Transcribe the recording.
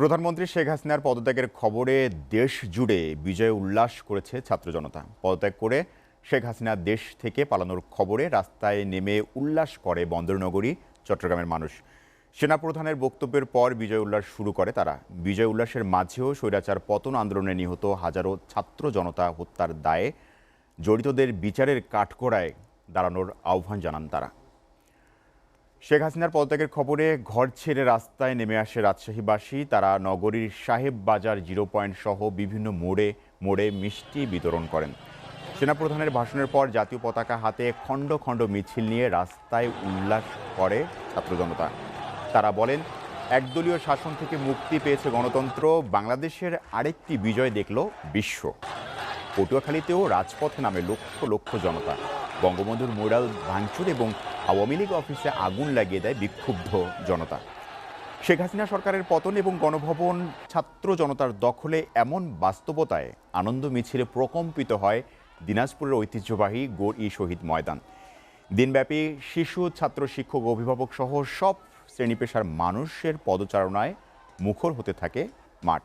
প্রধানমন্ত্রী শেখ হাসিনার পদত্যাগের খবরে দেশ জুড়ে বিজয় উল্লাস করেছে ছাত্র জনতা। পদত্যাগ করে শেখ হাসিনা দেশ থেকে পালানোর খবরে রাস্তায় নেমে উল্লাস করে বন্দরনগরী চট্টগ্রামের মানুষ। সেনাপ্রধানের বক্তব্যের পর বিজয় উল্লাস শুরু করে তারা। বিজয় উল্লাসের মাঝেও স্বৈরাচার পতন আন্দোলনে নিহত হাজারো ছাত্র জনতা হত্যার দায়ে জড়িতদের বিচারের কাঠগড়ায় দাঁড়ানোর আহ্বান জানান তারা। শেখ হাসিনার পদত্যাগের খবরে ঘর ছেড়ে রাস্তায় নেমে আসে রাজশাহীবাসী। তারা নগরীর সাহেব বাজার 0 পয়েন্ট সহ বিভিন্ন মোড়ে মোড়ে মিষ্টি বিতরণ করেন। সেনাপ্রধানের ভাষণের পর জাতীয় পতাকা হাতে খণ্ড খণ্ড মিছিল নিয়ে রাস্তায় উল্লাস করে ছাত্র জনতা। তারা বলেন, একদলীয় শাসন থেকে মুক্তি পেয়েছে গণতন্ত্র, বাংলাদেশের আরেকটি বিজয় দেখল বিশ্ব। পটুয়াখালীতেও রাজপথে নামে লক্ষ লক্ষ জনতা। বঙ্গবন্ধুর ম্যুরাল ভাঙচুর এবং আওয়ামী লীগ অফিসে আগুন লাগিয়ে দেয় বিক্ষুব্ধ জনতা। শেখ হাসিনা সরকারের পতন এবং গণভবন ছাত্র জনতার দখলে এমন বাস্তবতায় আনন্দ মিছিলে প্রকম্পিত হয় দিনাজপুরের ঐতিহ্যবাহী গড়-ই শহীদ ময়দান। দিনব্যাপী শিশু, ছাত্র, শিক্ষক, অভিভাবক সহ সব শ্রেণী পেশার মানুষের পদচারণায় মুখর হতে থাকে মাঠ।